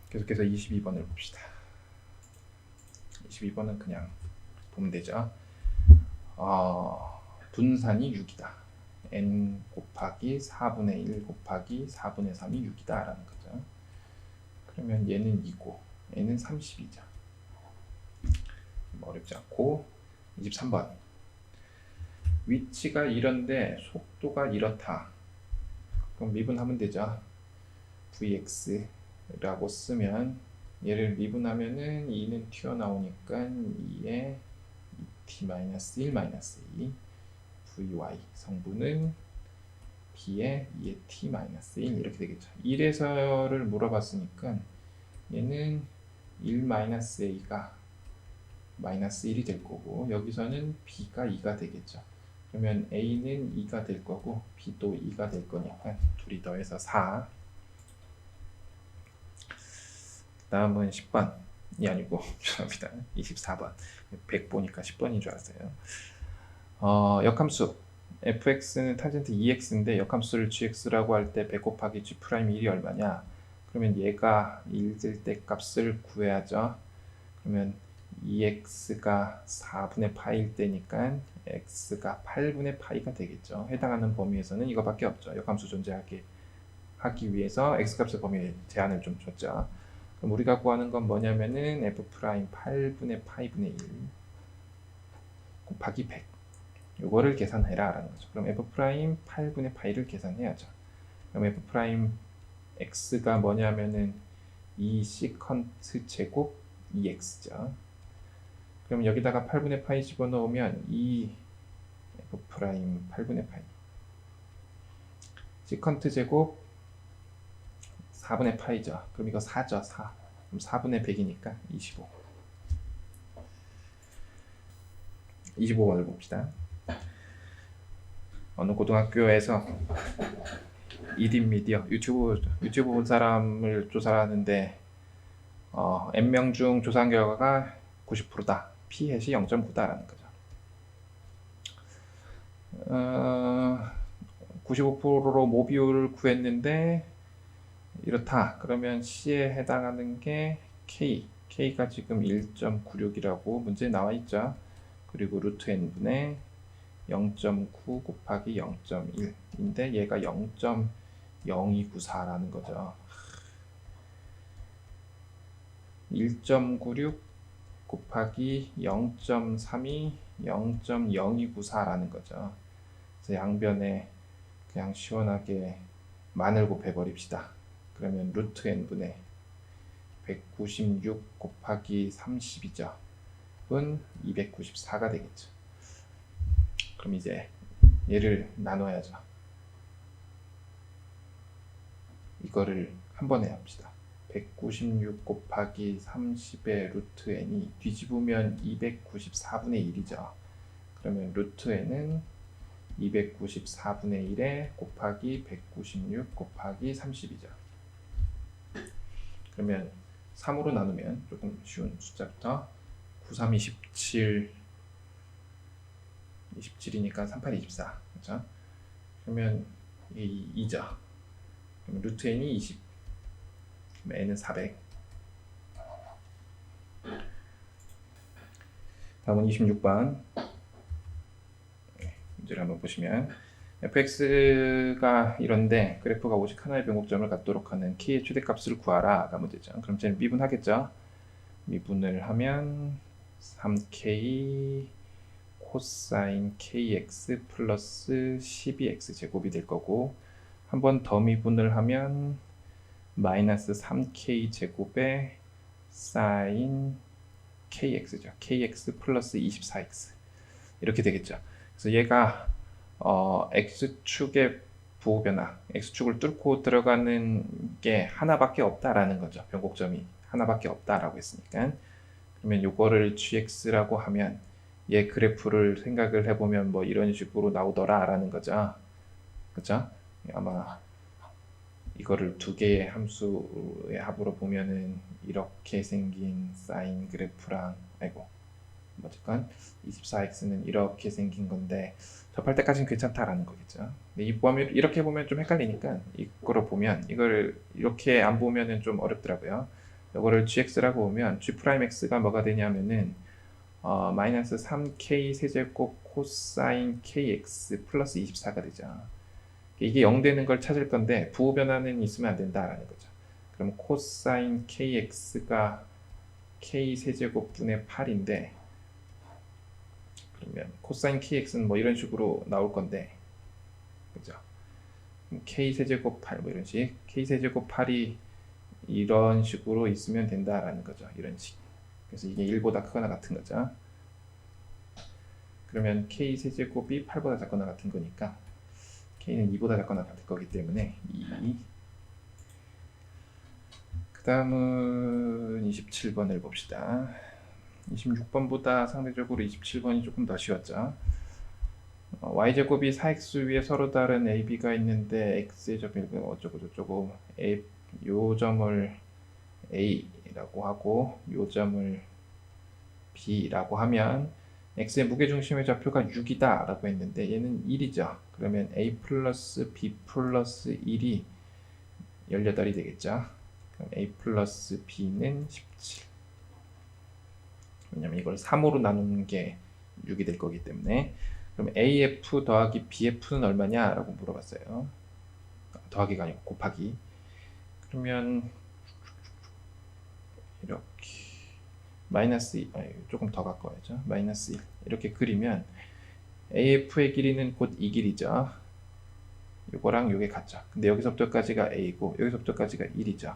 계속해서 22번을 봅시다. 22번은 그냥 보면 되죠. 분산이 6이다. n 곱하기 4분의 1 곱하기 4분의 3이 6이다 라는 거죠. 그러면 얘는 2고 n은 30이죠. 어렵지 않고 23번 위치가 이런데 속도가 이렇다. 그럼 미분하면 되죠. vx라고 쓰면 얘를 미분하면은 2는 튀어나오니까 2에 2t-1-2 vy 성분은 b에 2에 t-1 이렇게 되겠죠. 1에서를 물어봤으니까 얘는 1-a가 마이너스 1이 될 거고 여기서는 b가 2가 되겠죠. 그러면 a는 2가 될 거고 b도 2가 될 거니까 둘이 더해서 4. 다음은 10번이 아니고 죄송합니다. 24번 100 보니까 10번인 줄 알았어요. 역함수 fx는 탄젠트 2x인데 역함수를 gx라고 할 때 100 곱하기 g 프라임 1이 얼마냐? 그러면 얘가 1될 때 값을 구해야죠. 그러면 2x가 4분의 파이일 때니까 x가 8분의 파이가 되겠죠. 해당하는 범위에서는 이거밖에 없죠. 역함수 존재하게 하기 위해서 x값의 범위 제한을 좀 줬죠. 그럼 우리가 구하는 건 뭐냐면은 f 프라임 8분의 파이분의 1 곱하기 100 이거를 계산해라 라는 거죠. 그럼 f 프라임 8분의 파이를 계산해야죠. 그럼 f 프라임 x가 뭐냐면은 2 시컨트 제곱 2x죠. 그럼 여기다가 8분의 파이 집어넣으면 2 f 프라임 8분의 파이 시컨트 제곱 4분의 파이죠. 그럼 이거 4죠. 4. 그럼 4분의 100이니까 25. 25번을 봅시다. 어느 고등학교에서 이딘미디어 유튜브 본 사람을 조사하는데 n명 중 조사 결과가 90%다. p 햇이 0.9다라는 거죠. 95%로 모비율을 구했는데 이렇다. 그러면 C에 해당하는 게 K가 지금 1.96이라고 문제에 나와 있죠. 그리고 루트 n분의 0.9 곱하기 0.1인데 얘가 0.0294라는 거죠. 1.96 곱하기 0.32 0.0294라는 거죠. 그래서 양변에 그냥 시원하게 만을 곱해버립시다. 그러면 루트 n분의 196 곱하기 30이죠. 은 294가 되겠죠. 그럼 이제 얘를 나눠야죠. 이거를 한 번에 합시다. 196 곱하기 30의 루트 n이 뒤집으면 294분의 1이죠. 그러면 루트 n은 294분의 1에 곱하기 196 곱하기 30이죠. 그러면 3으로 나누면 조금 쉬운 숫자부터 9, 3, 27 27이니까 3, 8, 24 그렇죠? 그러면 이 2죠. 그러면 루트 n이 20 그럼 n은 400. 다음은 26번 문제를 한번 보시면 fx가 이런데 그래프가 오직 하나의 변곡점을 갖도록 하는 k의 최대값을 구하라가 문제죠. 그럼 쟤는 미분하겠죠. 미분을 하면 3k 코사인 kx 플러스 12x 제곱이 될 거고 한 번 더 미분을 하면 마이너스 3k 제곱에 사인 kx죠. kx 플러스 24x 이렇게 되겠죠. 그래서 얘가 x축의 부호변화, x축을 뚫고 들어가는 게 하나밖에 없다라는 거죠. 변곡점이 하나밖에 없다라고 했으니까. 그러면 요거를 gx라고 하면 얘 그래프를 생각을 해보면 뭐 이런 식으로 나오더라라는 거죠. 그죠? 아마 이거를 두 개의 함수의 합으로 보면은 이렇게 생긴 사인 그래프랑 어쨌건 24x는 이렇게 생긴 건데 접할 때까지는 괜찮다라는 거겠죠. 근데 이 범위를 이렇게 보면 좀 헷갈리니까 이거로 보면 이걸 이렇게 안 보면은 좀 어렵더라고요. 이거를 gx라고 보면 g'x가 뭐가 되냐면은 마이너스 3k 세제곱 코사인 kx 플러스 24가 되죠. 이게 0 되는 걸 찾을 건데 부호 변화는 있으면 안 된다라는 거죠. 그럼 코사인 kx가 k 세제곱분의 8인데, 그러면 코사인 kx는 뭐 이런 식으로 나올 건데, 그죠? k 세제곱 8 뭐 이런 식, k 세제곱 8이 이런 식으로 있으면 된다라는 거죠. 이런 식. 그래서 이게 1보다 크거나 같은 거죠. 그러면 k 세제곱이 8보다 작거나 같은 거니까 k는 2보다 작거나 같을 거기 때문에 2. 그 다음은 27번을 봅시다. 26번보다 상대적으로 27번이 조금 더 쉬웠죠. y제곱이 4x 위에 서로 다른 ab가 있는데 x의 점이 어쩌고 저쩌고, 요 점을 a라고 하고 요 점을 b라고 하면 x의 무게중심의 좌표가 6이다 라고 했는데 얘는 1이죠. 그러면 a 플러스 b 플러스 1이 18이 되겠죠. 그럼 a 플러스 b는 17. 왜냐면 이걸 3으로 나누는 게 6이 될 거기 때문에. 그럼 AF 더하기 BF는 얼마냐? 라고 물어봤어요. 더하기가 아니고 곱하기. 그러면 이렇게 마이너스 2, 조금 더 가까워야죠. 마이너스 1 이렇게 그리면 AF의 길이는 곧 이 길이죠. 요거랑 요게 같죠. 근데 여기서부터까지가 A고 여기서부터까지가 1이죠.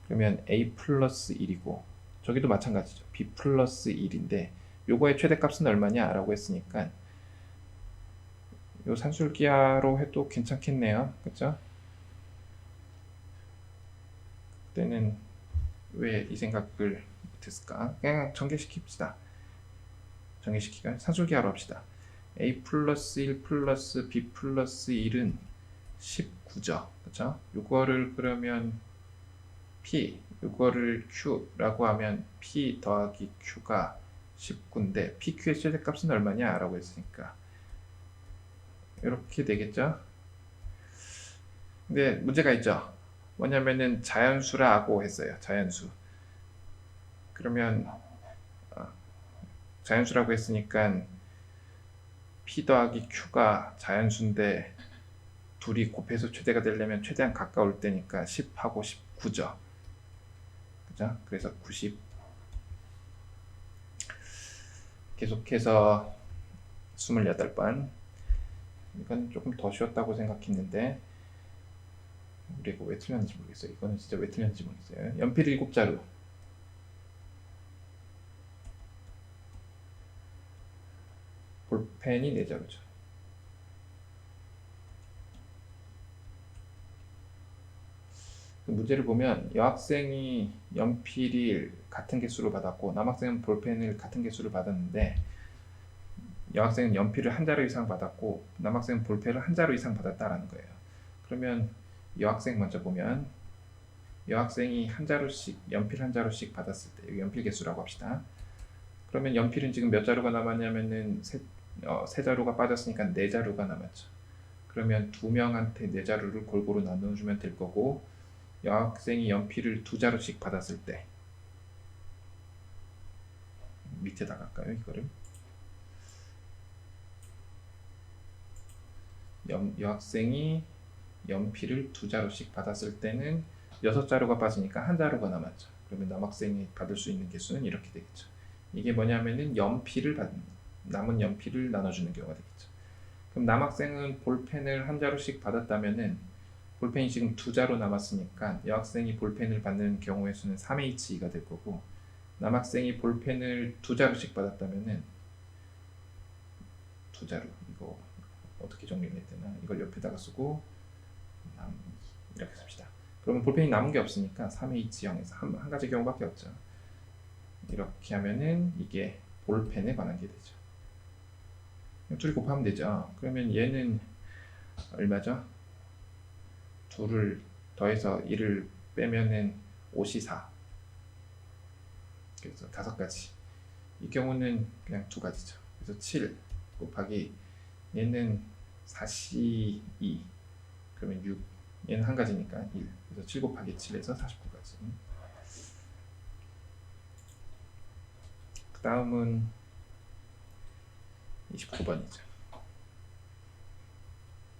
그러면 A 플러스 1이고 저기도 마찬가지죠. B 플러스 1인데 요거의 최대값은 얼마냐? 라고 했으니까 요 산술기하로 해도 괜찮겠네요. 그쵸? 그때는 왜 이 생각을 못했을까? 그냥 전개시킵시다. 전개시키면 산술기하로 합시다. A 플러스 1 플러스 B 플러스 1은 19죠. 그쵸? 요거를 그러면 P, 요거를 Q라고 하면 P 더하기 Q가 19인데 PQ의 최대값은 얼마냐? 라고 했으니까 이렇게 되겠죠? 근데 문제가 있죠. 뭐냐면은 자연수라고 했어요. 자연수. 그러면 자연수라고 했으니까 P 더하기 Q가 자연수인데 둘이 곱해서 최대가 되려면 최대한 가까울 때니까 10하고 19죠. 그죠? 그래서 90. 계속해서 28번. 이건 조금 더 쉬웠다고 생각했는데 우리 이거 왜 틀렸는지 모르겠어요. 이거는 진짜 왜 틀렸는지 모르겠어요. 연필 7자루. 볼펜이 4자루죠. 그 문제를 보면 여학생이 연필을 같은 개수로 받았고 남학생은 볼펜을 같은 개수를 받았는데 여학생은 연필을 1자루 이상 받았고 남학생은 볼펜을 1자루 이상 받았다라는 거예요. 그러면 여학생 먼저 보면 여학생이 1자루씩 연필 1자루씩 받았을 때 연필 개수라고 합시다. 그러면 연필은 지금 몇 자루가 남았냐면은 3자루가 빠졌으니까 4자루가 남았죠. 그러면 2명한테 4자루를 골고루 나눠주면 될 거고 여학생이 연필을 2자루씩 받았을 때 밑에다 갈까요? 이거를 여학생이 연필을 2자루씩 받았을 때는 6자루가 빠지니까 1자루가 남았죠. 그러면 남학생이 받을 수 있는 개수는 이렇게 되겠죠. 이게 뭐냐면은 남은 연필을 나눠주는 경우가 되겠죠. 그럼 남학생은 볼펜을 1자루씩 받았다면은 볼펜이 지금 2자루 남았으니까 여학생이 볼펜을 받는 경우의 수는 3H2가 될 거고 남학생이 볼펜을 2자루씩 받았다면은 2자루 이거 어떻게 정리해야 되나? 이걸 옆에다가 쓰고 이렇게 씁시다. 그러면 볼펜이 남은 게 없으니까 3H0에서 한 가지 경우밖에 없죠. 이렇게 하면은 이게 볼펜에 관한 게 되죠. 둘이 곱하면 되죠. 그러면 얘는 얼마죠? 2를 더해서 1을 빼면은 5시 4. 그래서 5가지. 이 경우는 그냥 2가지죠. 그래서 7 곱하기 얘는 4시 2. 그러면 6. 얘는 한 가지니까 1. 그래서 7 곱하기 7에서 49가지. 그 다음은 29번이죠.